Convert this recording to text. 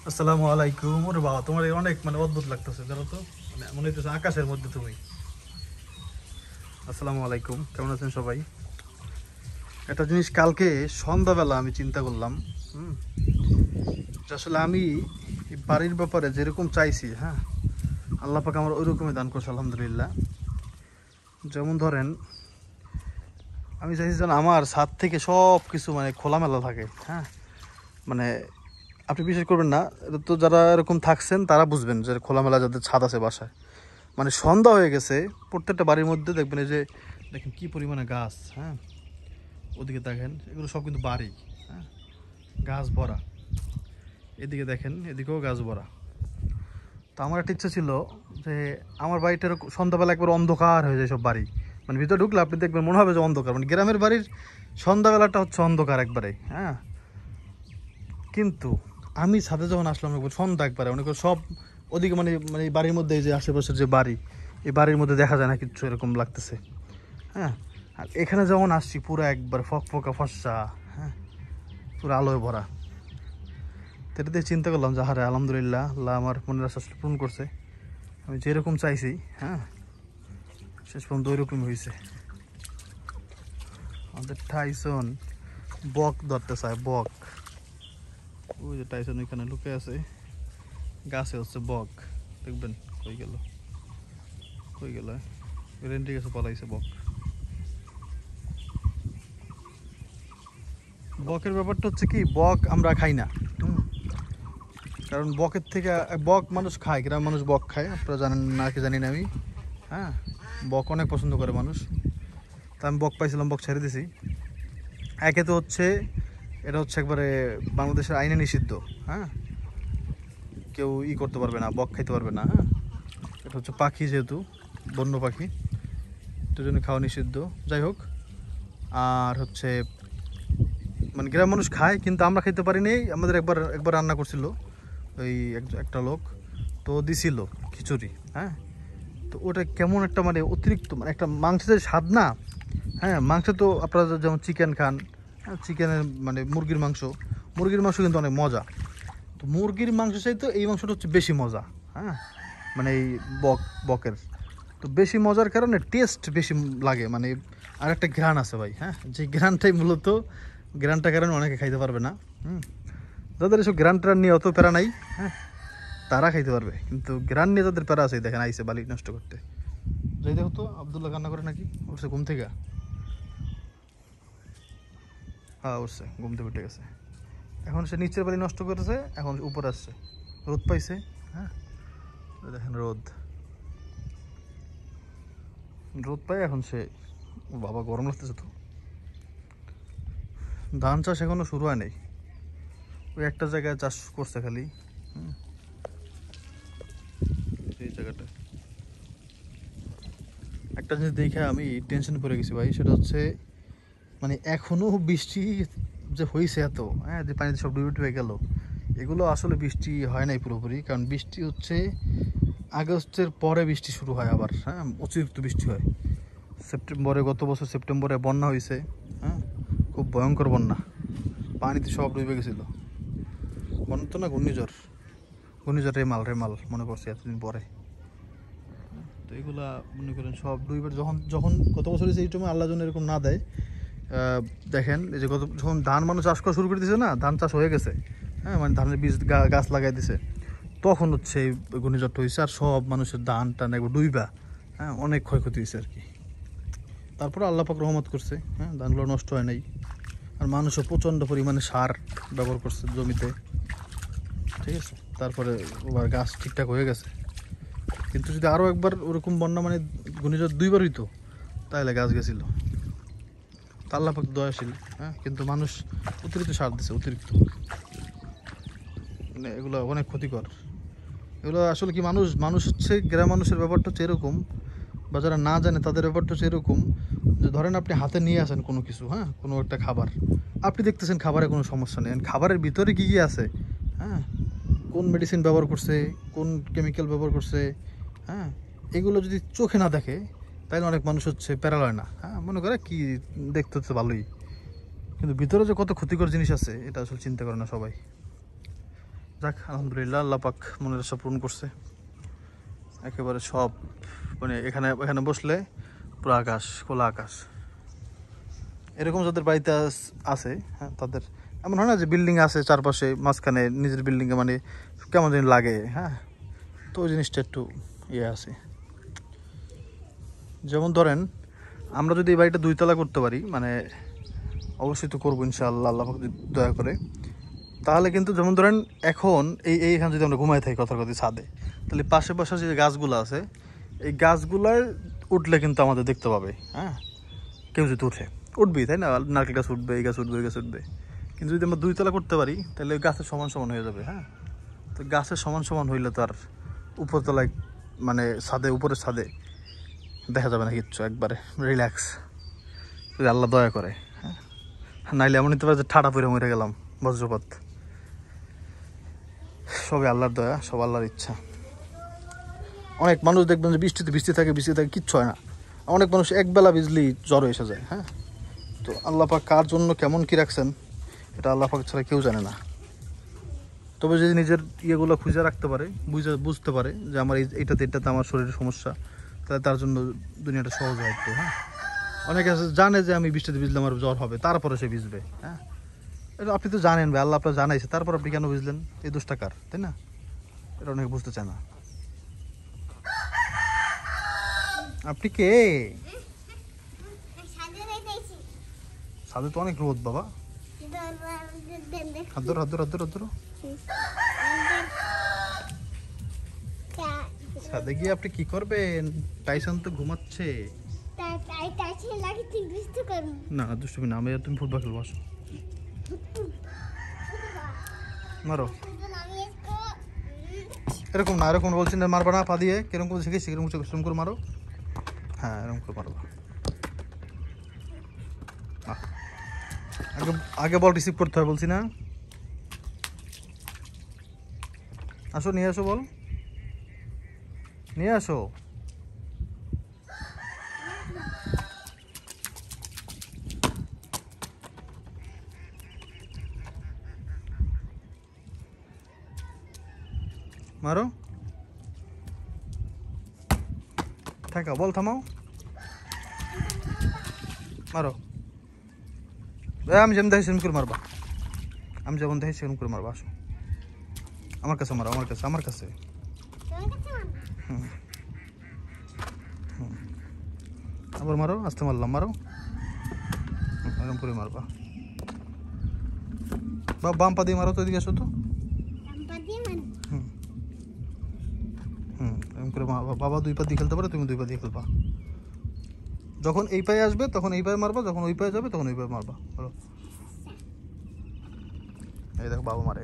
আসসালামু আলাইকুম। ওরে বাবা, তোমার এই অনেক অদ্ভুত লাগতেছে, জানো তো। মনে হইতেছে আকাশের মধ্যে তুমি। আসসালামু আলাইকুম, কেমন আছেন সবাই? একটা জিনিস কালকে সন্ধ্যাবেলা আমি চিন্তা করলাম, হুম, যে আসলে আমি এই বাড়ির ব্যাপারে যেরকম চাইছি, হ্যাঁ, আল্লাহ পাক আমার ওইরকমই দান করছে আলহামদুলিল্লাহ। যেমন ধরেন, আমি চাইছি যেন আমার ছাদ থেকে সব কিছু খোলামেলা থাকে, হ্যাঁ। মানে আপনি বিশ্বাস করবেন না, এটা তো যারা এরকম থাকছেন তারা বুঝবেন যে খোলামেলা যাদের ছাদ আছে বাসায়। সন্ধ্যা হয়ে গেছে, প্রত্যেকটা বাড়ির মধ্যে দেখবেন এই যে দেখেন কি পরিমাণে গাছ, হ্যাঁ। ওদিকে দেখেন, এগুলো সব কিন্তু বাড়ি, হ্যাঁ, গাছ ভরা। এদিকে দেখেন, এদিকেও গাছ ভরা। তো আমার একটা ইচ্ছা ছিল যে আমার বাড়িটার সন্ধ্যাবেলা একবার অন্ধকার হয়ে যায় সব বাড়ি। ভিতরে ঢুকলে আপনি দেখবেন মনে হবে যে অন্ধকার, গ্রামের বাড়ির সন্ধ্যাবেলাটা হচ্ছে অন্ধকার একবারে, হ্যাঁ। কিন্তু আমি ছাদে যখন আসলাম একবার সন্ধ্যা একবারে অনেক সব ওদিকে এই বাড়ির মধ্যে এই যে আশেপাশের যে বাড়ি, এই বাড়ির মধ্যে দেখা যায় না কিচ্ছু, এরকম লাগতেছে, হ্যাঁ। আর এখানে যখন আসছি পুরো একবার ফকফকা ফর্সা, হ্যাঁ, পুরো আলোয় ভরা। তো এটা দিয়ে চিন্তা করলাম যে হারে আলহামদুলিল্লাহ, আল্লাহ আমার মনের আশা পূরণ করছে। আমি যেরকম চাইছি, হ্যাঁ, শেষ পর্যন্ত ওইরকম হয়েছে। আমাদের টাইসন বক ধরতে চায়, বক। ওই যে টাইসন ওইখানে লুকে আছে, গাছে হচ্ছে বক। দেখবেন কই গেল, কই গেল, রেন্টি গেছে, পলাইছে বক। বকের ব্যাপারটা হচ্ছে কি, বক আমরা খাই না, কারণ বকের থেকে বক মানুষ খায়, গ্রাম মানুষ বক খায়, আপনারা জানেন না কি জানি না আমি, হ্যাঁ। বক অনেক পছন্দ করে মানুষ। তা আমি বক পাইছিলাম, বক ছেড়ে দিছি। একে তো হচ্ছে এটা হচ্ছে একবারে বাংলাদেশের আইনে নিষিদ্ধ, হ্যাঁ। কেউ করতে পারবে না, বক খাইতে পারবে না, হ্যাঁ। এটা হচ্ছে পাখি, যেহেতু বন্য পাখি, এটার জন্য খাওয়া নিষিদ্ধ। যাই হোক, আর হচ্ছে গ্রাম মানুষ খায় কিন্তু আমরা খাইতে পারিনি। আমাদের একবার একবার রান্না করছিল ওই একটা লোক, তো দিছিল খিচুড়ি, হ্যাঁ। তো ওটা কেমন একটা অতিরিক্ত একটা মাংসের স্বাদ না, হ্যাঁ। মাংস তো আপনারা যেমন চিকেন খান, হ্যাঁ, চিকেনের মুরগির মাংস, মুরগির মাংস কিন্তু অনেক মজা। তো মুরগির মাংস চাইতে এই মাংসটা হচ্ছে বেশি মজা, হ্যাঁ। এই বকের তো বেশি মজার কারণে টেস্ট বেশি লাগে, আর একটা ঘ্রাণ আছে ভাই, হ্যাঁ। যে ঘ্রাণটাই মূলত, ঘ্রাণটার কারণে অনেকে খাইতে পারবে না, যাদের এসব ঘ্রাণ ট্রাণ নিয়ে অত প্যারা নাই, হ্যাঁ, তারা খাইতে পারবে। কিন্তু ঘ্রাণ নিয়ে যাদের প্যারা আছে, দেখেন আইসে বালি নষ্ট করতে। যাই দেখো তো, আবদুল্লাহ কান্না করে নাকি, উঠছে ঘুম থেকে? হ্যাঁ উঠছে, ঘুম থেকে উঠে গেছে। এখন সে নিচের বালি নষ্ট করেছে, এখন উপরে আসছে, রোদ পাইছে, হ্যাঁ। দেখেন রোদ, রোদ পায় এখন সে, বাবা গরম লাগতেছে তো। ধান চাষ এখনো শুরু হয় নাই, ওই একটা জায়গায় চাষ করছে খালি, এই জায়গাটা। একটা জিনিস দেখে আমি টেনশন পড়ে গেছি ভাই, সেটা হচ্ছে এখনো বৃষ্টি যে হয়েছে এত, হ্যাঁ, যে পানিতে সব ডুবে ডুবে গেল, এগুলো আসলে বৃষ্টি হয় নাই পুরোপুরি। কারণ বৃষ্টি হচ্ছে আগস্টের পরে বৃষ্টি শুরু হয় আবার, হ্যাঁ, অতিরিক্ত বৃষ্টি হয় সেপ্টেম্বরে। গত বছর সেপ্টেম্বরে বন্যা হয়েছে, হ্যাঁ, খুব ভয়ঙ্কর বন্যা, পানিতে সব ডুবে গেছিলো। বন্যা তো না, ঘূর্ণিঝড়, ঘূর্ণিঝড় রেমাল, রেমাল মনে করছে এতদিন পরে। তো এগুলা মনে করেন সব ডুইবার, যখন যখন গত বছর এই সময় আল্লাহ যেন এরকম না দেয়। দেখেন এই যে যখন ধান মানুষ চাষ করা শুরু করে দিয়েছে না, ধান চাষ হয়ে গেছে, হ্যাঁ, ধানের বীজ গাছ লাগাই দিছে, তখন হচ্ছে এই ঘূর্ণিঝড়টা হয়েছে, আর সব মানুষের ধান টান একবার ডুইবা, হ্যাঁ, অনেক ক্ষয়ক্ষতি হয়েছে আর কি। তারপরে আল্লাহ পাক রহমত করছে, হ্যাঁ, ধানগুলো নষ্ট হয় নাই। আর মানুষও প্রচণ্ড পরিমাণে সার ব্যবহার করছে জমিতে, ঠিক আছে। তারপরে আবার গাছ ঠিকঠাক হয়ে গেছে। কিন্তু যদি আরও একবার ওরকম বন্যা ঘূর্ণিঝড় দুইবার হইতো, তাহলে গাছ গেছিল। তা আল্লাহ পাক দয়াশীল, হ্যাঁ। কিন্তু মানুষ অতিরিক্ত সার দিছে, অতিরিক্ত, এগুলো অনেক ক্ষতিকর। এগুলো আসলে কি, মানুষ মানুষ হচ্ছে, গ্রাম মানুষের ব্যাপারটা হচ্ছে এরকম, বা যারা না জানে তাদের ব্যাপারটা হচ্ছে এরকম, যে ধরেন আপনি হাতে নিয়ে আসেন কোনো কিছু, হ্যাঁ, কোনো একটা খাবার, আপনি দেখতেছেন খাবারে কোনো সমস্যা নেই, খাবারের ভিতরে কী কী আছে, হ্যাঁ, কোন মেডিসিন ব্যবহার করছে, কোন কেমিক্যাল ব্যবহার করছে, হ্যাঁ, এগুলো যদি চোখে না দেখে, তাহলে অনেক মানুষ হচ্ছে প্যারালয় না, হ্যাঁ, মনে করে কি দেখতে হচ্ছে ভালোই, কিন্তু ভিতরে যে কত ক্ষতিকর জিনিস আছে এটা আসলে চিন্তা করে না সবাই। যাক আলহামদুলিল্লাহ, আল্লাহ পাক মনের আশা পূরণ করছে একেবারে সব। মানে এখানে বসলে পুরো আকাশ, খোলা আকাশ। এরকম যাদের বাড়িতে আছে, হ্যাঁ, তাদের এমন হয় না যে বিল্ডিং আছে চারপাশে, মাঝখানে নিজের বিল্ডিংয়ে মানে কেমন যেন লাগে, হ্যাঁ। তো ওই জিনিসটা একটু ইয়ে আছে। যেমন ধরেন আমরা যদি এই বাড়িটা 2 তলা করতে পারি, মানে অবশ্যই তো করবো ইনশাআল্লাহ, আল্লাহ পাক যদি দয়া করে, তাহলে কিন্তু যেমন ধরেন এখন এইখানে যদি আমরা ঘুমাই থাকি কথার কথা ছাদে, তাহলে পাশে পাশে যে গাছগুলো আছে, এই গাছগুলায় উঠলে কিন্তু আমাদের দেখতে পাবে, হ্যাঁ। কেউ যদি উঠবেই, তাই না? নারকেল গাছ উঠবে, এই গাছ উঠবে, ওই গাছ উঠবে। কিন্তু যদি আমরা 2 তলা করতে পারি, তাহলে ওই গাছের সমান সমান হয়ে যাবে, হ্যাঁ। তো গাছের সমান সমান হইলে তো আর উপরতলায় মানে উপরের ছাদে দেখা যাবে না কিচ্ছু, একবারে রিল্যাক্স, যদি আল্লাহ দয়া করে, হ্যাঁ। নাইলে এমন নিতে পারে যে ঠাডা পরে মরে গেলাম, বজ্রপাত। সবই আল্লাহর দয়া, সব আল্লাহর ইচ্ছা। অনেক মানুষ দেখবেন যে বৃষ্টি থাকে কিচ্ছু হয় না। অনেক মানুষ একবেলা বিজলি জ্বর এসে যায়, হ্যাঁ। তো আল্লাহ পাক কার জন্য কেমন কি রাখছেন এটা আল্লাহ পাক ছাড়া কেউ জানে না। তবে যদি নিজের ইয়েগুলো খুঁজে রাখতে পারে, বুঝতে পারে যে আমার এটাতে আমার শরীরের সমস্যা, তাহলে তার জন্য দুনিয়াটা সহজ হয় একটু, হ্যাঁ। অনেকে জানে যে আমি বৃষ্টিতে ভিজলে আমার জ্বর হবে, তারপরে সে ভিজবে, হ্যাঁ। এটা আপনি তো জানেন ভাই, আল্লাহ আপনার জানাইছে, তারপর আপনি কেন বুঝলেন? এই দোষটা কার, তাই না? এটা অনেকে বুঝতে চায় না। আপনি কে? ছাদে তো অনেক রোদ বাবা। হাত ধরো। ছাদে গিয়ে আপনি কি করবেন? টাইসন তো ঘুমাচ্ছে। না দুষ্টুমি না, আমি তুমি ফুটবল খেলবো, আসো। মারো। এরকম না, এরকম বলছি না, মারবা না পা দিয়ে, কিরকম করে শিখেছি, কিরকম করে মারো, হ্যাঁ এরকম করে মারবা। আগে বল রিসিভ করতে হয় বলছি না। আসো, নিয়ে আসো, বল নিয়ে আসো। মারো, থাকা বল, থামাও, মারো। আমি যেমন দেখি সেরকম করে মারবা, আসো আমার কাছে মারো, আমার কাছে। আবার মারো, আস্তে মারলাম, মারো, এরকম করে মারবা। বাম পা দিয়ে মারো তো, এদিকে আসো তো। এরকম করে বাবা 2 পা দিয়ে খেলতে পারে, তুমি 2 পা দিয়ে খেলবা। যখন এই পায়ে আসবে তখন এই পায়ে মারবা, যখন ওই পায়ে যাবে তখন ওই পায়ে মারবা, বলো। এই দেখো বাবা মারে।